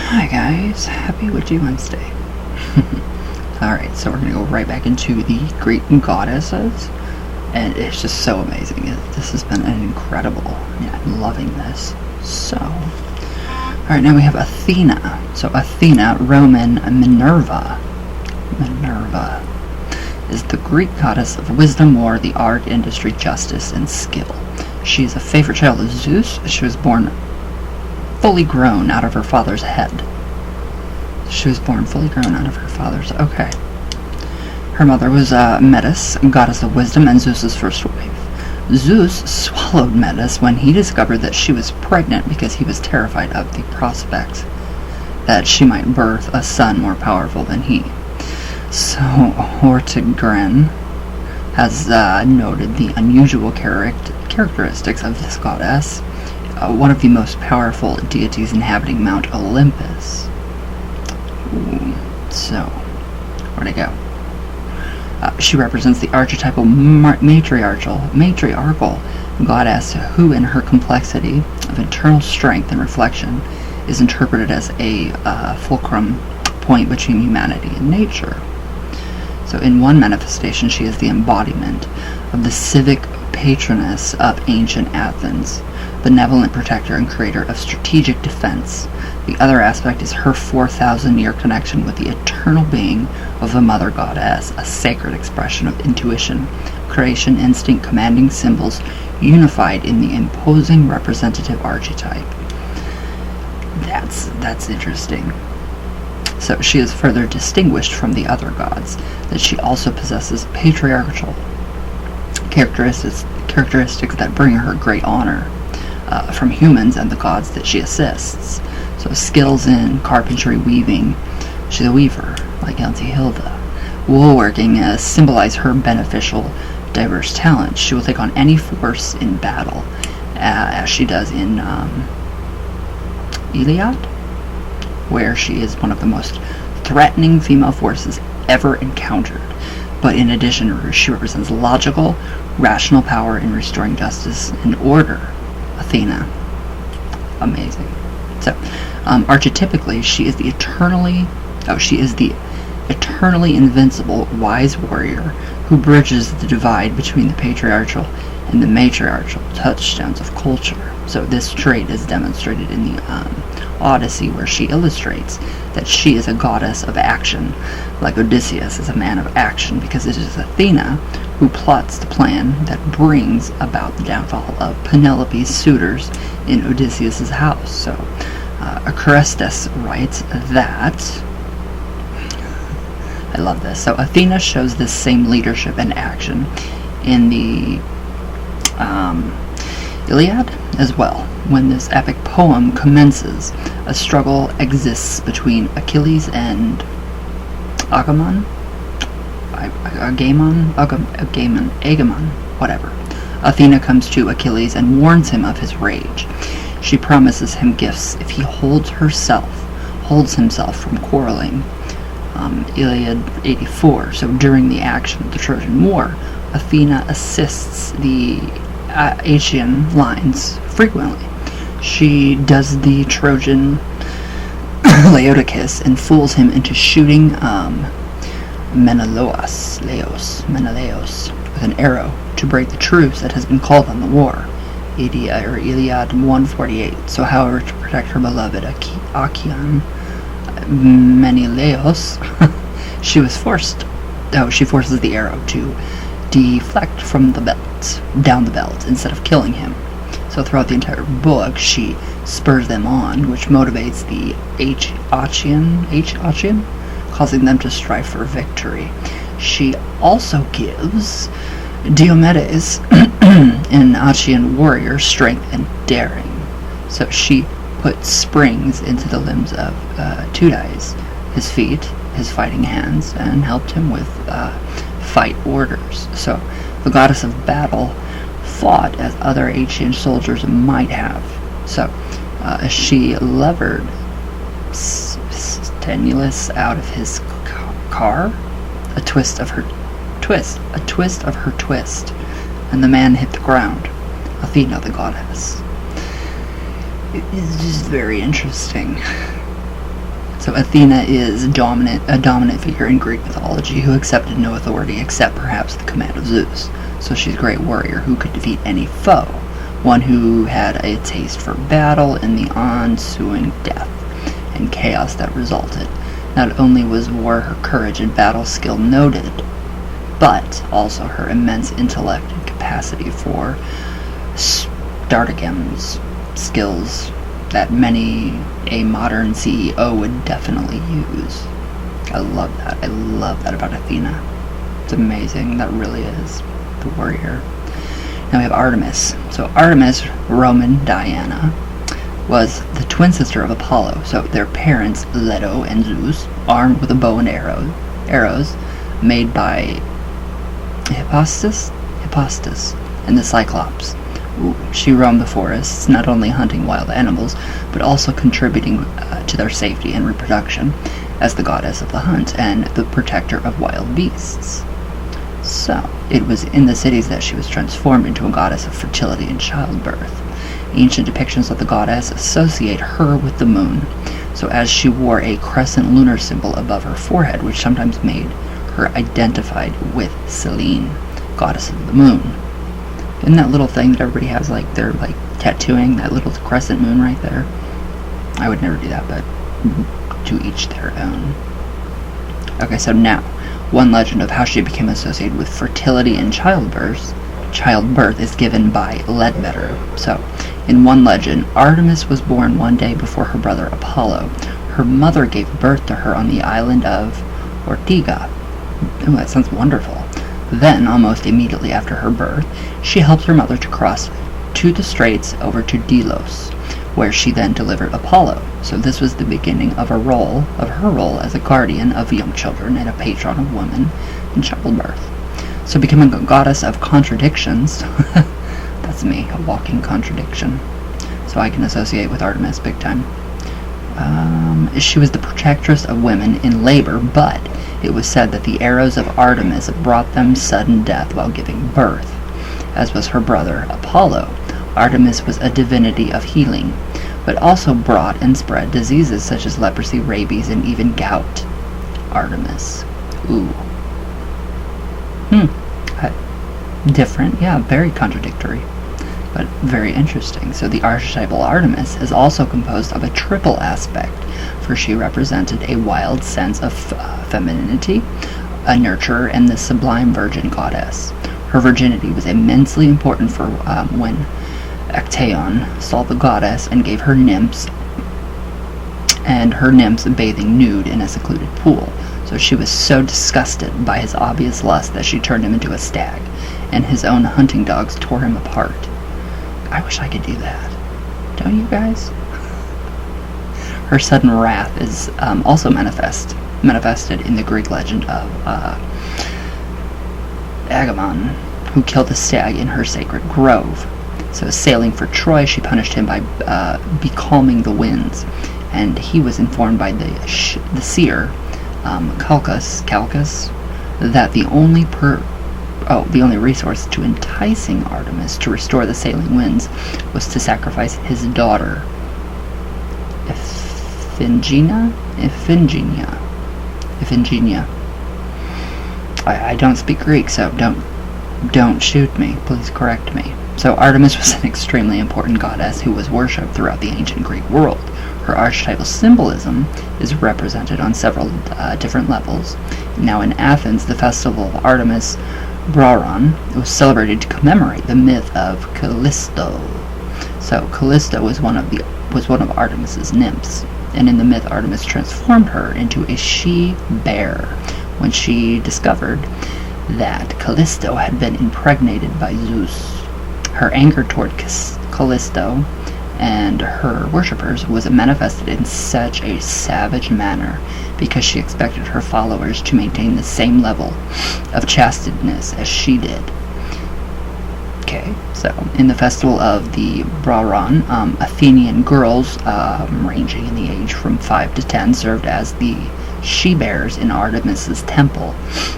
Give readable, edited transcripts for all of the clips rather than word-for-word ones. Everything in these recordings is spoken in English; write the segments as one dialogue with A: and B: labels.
A: Hi guys, happy Witchy Wednesday. Alright, so we're going to go right back into the Greek goddesses, and it's just so amazing. This has been an incredible, I'm loving this. So, alright, now we have Athena. So Athena, Roman Minerva. Minerva is the Greek goddess of wisdom, war, the art, industry, justice, and skill. She is a favorite child of Zeus. She was born fully grown out of her father's head. She was born fully grown out of her father's... Okay. Her mother was Metis, goddess of wisdom, and Zeus's first wife. Zeus swallowed Metis when he discovered that she was pregnant because he was terrified of the prospect that she might birth a son more powerful than he. So, Ortigren has noted the unusual characteristics of this goddess, one of the most powerful deities inhabiting Mount Olympus. Ooh, so, where'd it go? She represents the archetypal matriarchal goddess who, in her complexity of internal strength and reflection, is interpreted as a fulcrum point between humanity and nature. So in one manifestation, she is the embodiment of the civic patroness of ancient Athens, benevolent protector and creator of strategic defense. The other aspect is her 4,000-year connection with the eternal being of the mother goddess, a sacred expression of intuition, creation instinct, commanding symbols, unified in the imposing representative archetype. That's interesting. So she is further distinguished from the other gods, that she also possesses patriarchal characteristics that bring her great honor from humans and the gods that she assists. So skills in carpentry, weaving, she's a weaver, like Auntie Hilda. Woolworking symbolize her beneficial, diverse talents. She will take on any force in battle, as she does in Iliad, where she is one of the most threatening female forces ever encountered. But in addition, she represents logical, rational power in restoring justice and order. Athena. Amazing. So, archetypically, she is the eternally invincible, wise warrior who bridges the divide between the patriarchal and the matriarchal touchstones of culture. So this trait is demonstrated in the Odyssey, where she illustrates that she is a goddess of action, like Odysseus is a man of action, because it is Athena who plots the plan that brings about the downfall of Penelope's suitors in Odysseus' house. So Acharestes writes that, I love this, so Athena shows this same leadership and action in the Iliad as well. When this epic poem commences, a struggle exists between Achilles and Agamemnon, whatever. Athena comes to Achilles and warns him of his rage. She promises him gifts if he holds himself from quarreling. Iliad 84. So during the action of the Trojan War, Athena assists the Achaean lines frequently. She does the Trojan Laodocus and fools him into shooting Menelaus with an arrow to break the truce that has been called on the war. Iliad 148. So however, to protect her beloved Achaean Menelaus, she forces the arrow to deflect from the belt, down the belt, instead of killing him. So throughout the entire book, she spurs them on, which motivates the Achaean, causing them to strive for victory. She also gives Diomedes, an Achaean warrior, strength and daring. So she puts springs into the limbs of Tydides, his feet, his fighting hands, and helped him with fight orders. So the goddess of battle fought as other Achaean soldiers might have. So she levered Sthenelus out of his car, a twist of her twist, and the man hit the ground. Athena, the goddess. It is just very interesting. So Athena is a dominant figure in Greek mythology who accepted no authority except perhaps the command of Zeus. So she's a great warrior who could defeat any foe, one who had a taste for battle and the ensuing death and chaos that resulted. Not only was war her courage and battle skill noted, but also her immense intellect and capacity for stratagems, skills that many a modern CEO would definitely use. I love that. I love that about Athena. It's amazing. That really is the warrior. Now we have Artemis. So Artemis, Roman Diana, was the twin sister of Apollo. So their parents, Leto and Zeus, armed with a bow and arrows made by Hephaestus and the Cyclops. She roamed the forests, not only hunting wild animals, but also contributing to their safety and reproduction as the goddess of the hunt and the protector of wild beasts. So, it was in the cities that she was transformed into a goddess of fertility and childbirth. Ancient depictions of the goddess associate her with the moon, so as she wore a crescent lunar symbol above her forehead, which sometimes made her identified with Selene, goddess of the moon. Isn't that little thing that everybody has, like, they're, like, tattooing that little crescent moon right there? I would never do that, but to each their own. Okay, so now, one legend of how she became associated with fertility and childbirth is given by Ledbetter. So, in one legend, Artemis was born one day before her brother Apollo. Her mother gave birth to her on the island of Ortiga. Ooh, that sounds wonderful. Then, almost immediately after her birth, she helped her mother to cross to the straits over to Delos, where she then delivered Apollo. So this was the beginning of her role as a guardian of young children and a patron of women in childbirth. So becoming a goddess of contradictions, that's me, a walking contradiction. So I can associate with Artemis big time. She was the protectress of women in labor, but it was said that the arrows of Artemis brought them sudden death while giving birth. As was her brother Apollo, Artemis was a divinity of healing, but also brought and spread diseases such as leprosy, rabies, and even gout. Artemis. Ooh. Different, yeah, very contradictory, but very interesting. So the archetypal Artemis is also composed of a triple aspect, for she represented a wild sense of femininity, a nurturer, and the sublime virgin goddess. Her virginity was immensely important for when Actaeon saw the goddess and gave her nymphs bathing nude in a secluded pool. So she was so disgusted by his obvious lust that she turned him into a stag, and his own hunting dogs tore him apart. I wish I could do that. Don't you guys? Her sudden wrath is also manifested in the Greek legend of Agamemnon, who killed a stag in her sacred grove. So sailing for Troy, she punished him by becalming the winds, and he was informed by the seer Calchas that the only resource to enticing Artemis to restore the sailing winds was to sacrifice his daughter Iphigenia. I don't speak Greek, so don't shoot me. Please correct me. So Artemis was an extremely important goddess who was worshipped throughout the ancient Greek world. Her archetypal symbolism is represented on several different levels. Now in Athens, the festival of Artemis Brauron was celebrated to commemorate the myth of Callisto. So Callisto was one of Artemis's nymphs, and in the myth Artemis transformed her into a she-bear when she discovered that Callisto had been impregnated by Zeus. Her anger toward Callisto and her worshippers was manifested in such a savage manner because she expected her followers to maintain the same level of chastityness as she did. Okay, so in the festival of the Brauron, Athenian girls ranging in the age from 5 to 10 served as the she-bears in Artemis's temple.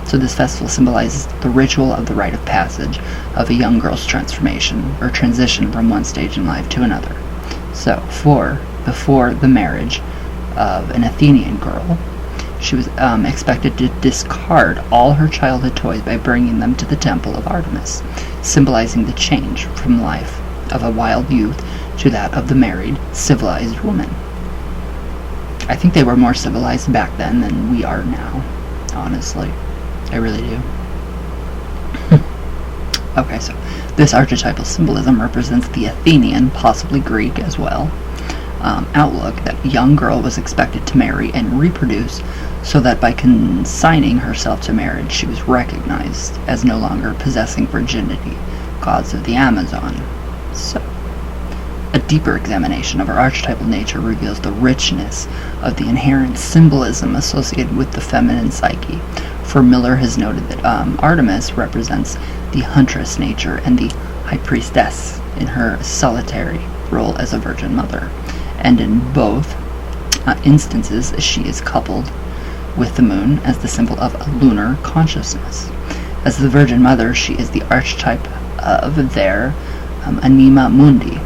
A: So this festival symbolizes the ritual of the rite of passage of a young girl's transformation or transition from one stage in life to another. So before the marriage of an Athenian girl. She was expected to discard all her childhood toys by bringing them to the temple of Artemis, symbolizing the change from life of a wild youth to that of the married, civilized woman. I think they were more civilized back then than we are now, honestly. I really do. Okay, so this archetypal symbolism represents the Athenian, possibly Greek as well, outlook that a young girl was expected to marry and reproduce, so that by consigning herself to marriage she was recognized as no longer possessing virginity, gods of the Amazon. So, a deeper examination of our archetypal nature reveals the richness of the inherent symbolism associated with the feminine psyche. For Miller has noted that Artemis represents the huntress nature and the high priestess in her solitary role as a virgin mother, and in both instances she is coupled with the moon as the symbol of lunar consciousness. As the Virgin Mother, she is the archetype of their anima mundi,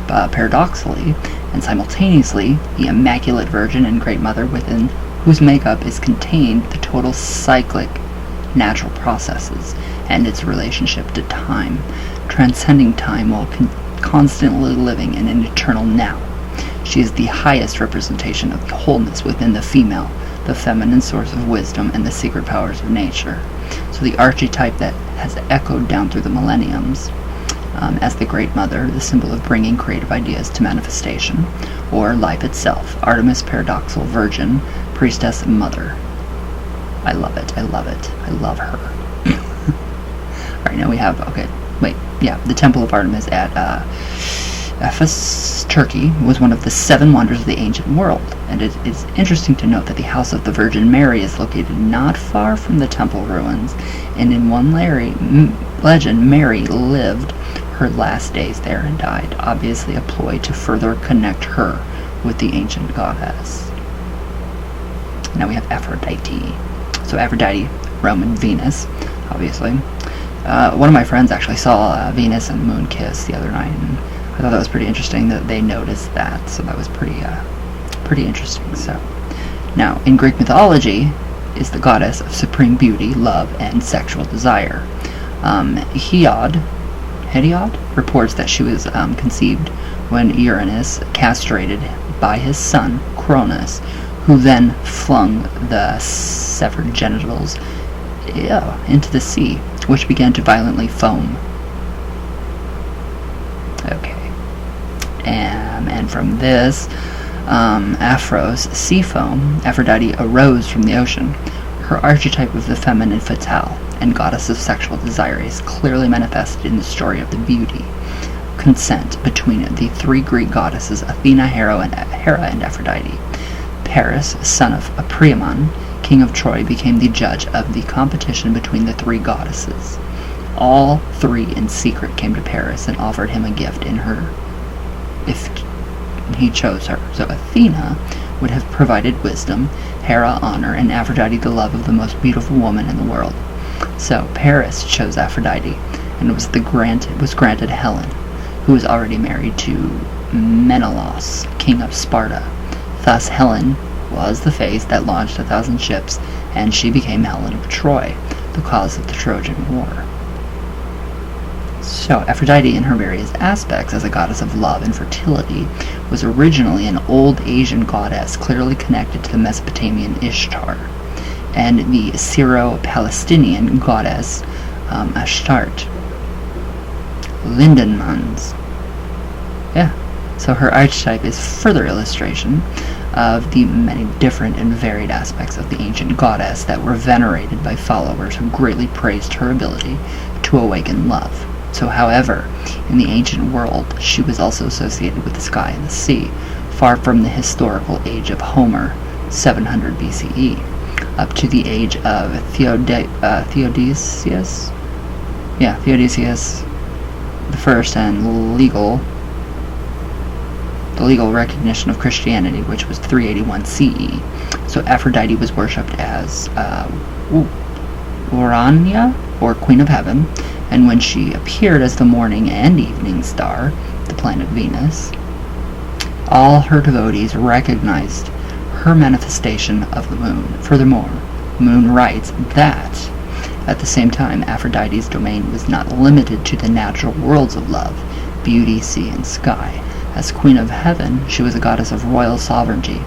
A: paradoxically and simultaneously the Immaculate Virgin and Great Mother, within whose makeup is contained the total cyclic natural processes and its relationship to time, transcending time while constantly living in an eternal now. She is the highest representation of the wholeness within the female, the feminine source of wisdom and the secret powers of nature. So the archetype that has echoed down through the millenniums as the Great Mother, the symbol of bringing creative ideas to manifestation, or life itself. Artemis, paradoxical virgin, priestess, mother. I love it. I love it. I love her. Alright, now we have, the Temple of Artemis at Ephesus, Turkey, was one of the 7 wonders of the ancient world, and it is interesting to note that the house of the Virgin Mary is located not far from the temple ruins, and in one legend, Mary lived her last days there and died, obviously a ploy to further connect her with the ancient goddess. Now we have Aphrodite. So Aphrodite, Roman Venus, obviously. One of my friends actually saw Venus and the moon kiss the other night, and I thought that was pretty interesting that they noticed that, so that was pretty interesting. So, now, in Greek mythology, is the goddess of supreme beauty, love, and sexual desire. Hesiod reports that she was conceived when Uranus castrated by his son, Cronus, who then flung the severed genitals into the sea, which began to violently foam. Okay. And from this, Aphros, sea foam, Aphrodite arose from the ocean. Her archetype of the feminine fatale and goddess of sexual desire is clearly manifested in the story of the beauty consent between the 3 Greek goddesses Athena, Hera, and Aphrodite. Paris, son of Priamon, king of Troy, became the judge of the competition between the 3 goddesses. All 3 in secret came to Paris and offered him a gift in her if he chose her. So Athena would have provided wisdom, Hera honor, and Aphrodite the love of the most beautiful woman in the world. So Paris chose Aphrodite, and was granted Helen, who was already married to Menelaus, king of Sparta. Thus Helen was the face that launched 1,000 ships, and she became Helen of Troy, the cause of the Trojan War. So Aphrodite, in her various aspects as a goddess of love and fertility, was originally an old Asian goddess clearly connected to the Mesopotamian Ishtar, and the Syro-Palestinian goddess Ashtart. Lindenmans. So her archetype is further illustration of the many different and varied aspects of the ancient goddess that were venerated by followers who greatly praised her ability to awaken love. So, however, in the ancient world, she was also associated with the sky and the sea, far from the historical age of Homer, 700 BCE, up to the age of Theodosius the First, and the legal recognition of Christianity, which was 381 CE. So Aphrodite was worshipped as Urania, or Queen of Heaven, and when she appeared as the morning and evening star, the planet Venus, all her devotees recognized her manifestation of the moon. Furthermore, Moon writes that, at the same time, Aphrodite's domain was not limited to the natural worlds of love, beauty, sea, and sky. As Queen of Heaven, she was a goddess of royal sovereignty,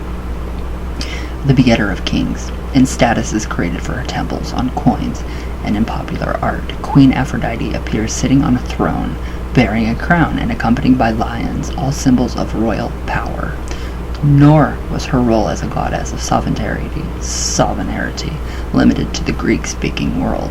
A: the begetter of kings, in statuses created for her temples, on coins, and in popular art. Queen Aphrodite appears sitting on a throne, bearing a crown and accompanied by lions, all symbols of royal power. Nor was her role as a goddess of sovereignty limited to the Greek-speaking world.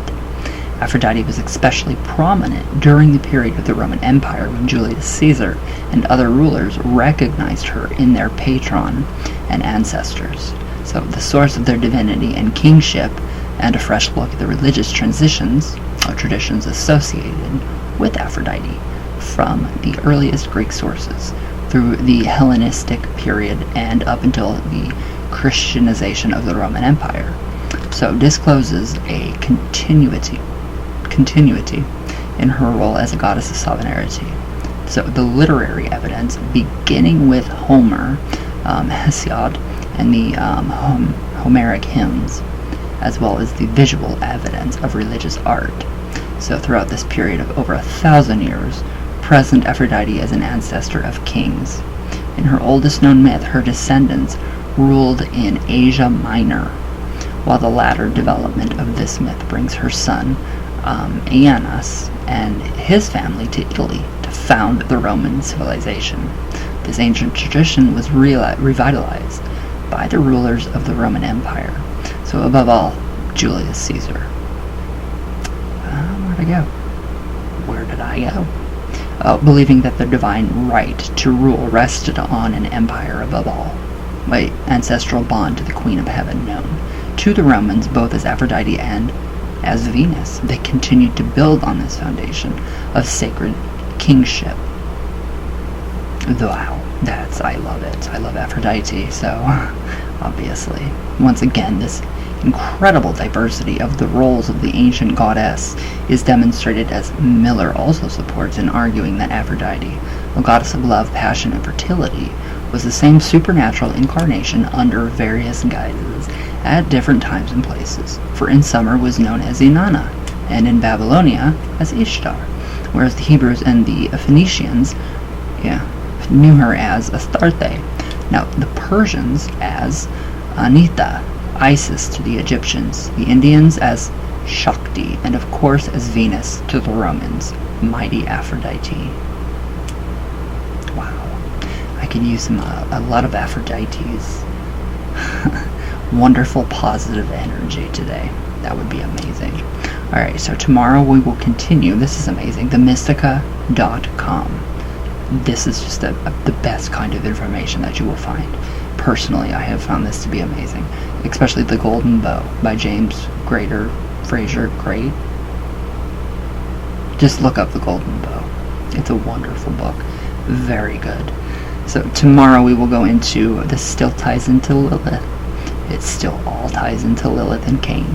A: Aphrodite was especially prominent during the period of the Roman Empire when Julius Caesar and other rulers recognized her in their patron and ancestors. So the source of their divinity and kingship, and a fresh look at the religious traditions associated with Aphrodite from the earliest Greek sources through the Hellenistic period and up until the Christianization of the Roman Empire. So discloses a continuity in her role as a goddess of sovereignty. So the literary evidence, beginning with Homer, Hesiod, and the Homeric hymns, as well as the visual evidence of religious art. So throughout this period of over 1,000 years, present Aphrodite as an ancestor of kings. In her oldest known myth, her descendants ruled in Asia Minor, while the latter development of this myth brings her son, Aeneas, and his family to Italy to found the Roman civilization. This ancient tradition was revitalized by the rulers of the Roman Empire. So above all, Julius Caesar. Where did I go? Believing that the divine right to rule rested on an empire above all. Ancestral bond to the Queen of Heaven known to the Romans both as Aphrodite and as Venus. They continued to build on this foundation of sacred kingship. Wow, I love it. I love Aphrodite, so obviously. Once again, this incredible diversity of the roles of the ancient goddess is demonstrated, as Miller also supports in arguing that Aphrodite, a goddess of love, passion, and fertility, was the same supernatural incarnation under various guises at different times and places. For in summer was known as Inanna, and in Babylonia as Ishtar, whereas the Hebrews and the Phoenicians knew her as Astarte. Now the Persians as Anita, Isis to the Egyptians, the Indians as Shakti, and of course as Venus to the Romans, mighty Aphrodite. Wow, I could use a lot of Aphrodite's wonderful positive energy today. That would be amazing. Alright, so tomorrow we will continue. This is amazing. themystica.com. This is just the best kind of information that you will find. Personally, I have found this to be amazing, especially The Golden Bow by James Fraser Gray. Just look up The Golden Bow. It's a wonderful book. Very good. So tomorrow we will go into, this still ties into Lilith. It still all ties into Lilith and Cain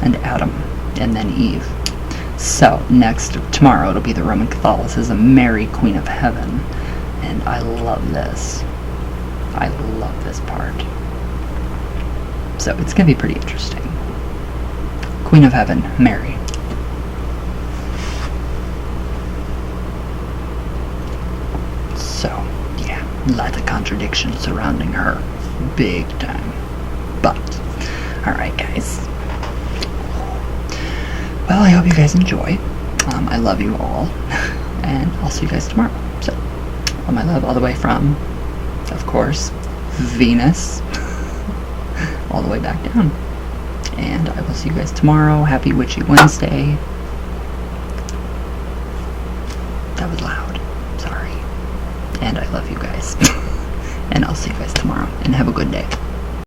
A: and Adam and then Eve. So tomorrow it'll be the Roman Catholicism, Mary, Queen of Heaven, and I love this. I love this part. So it's going to be pretty interesting. Queen of Heaven, Mary. So, yeah, lots of contradictions surrounding her. Big time. But, alright guys. Well, I hope you guys enjoy. I love you all. And I'll see you guys tomorrow. So, all my love all the way from, of course, Venus, all the way back down. And I will see you guys tomorrow. Happy Witchy Wednesday. That was loud. Sorry. And I love you guys. And I'll see you guys tomorrow. And have a good day.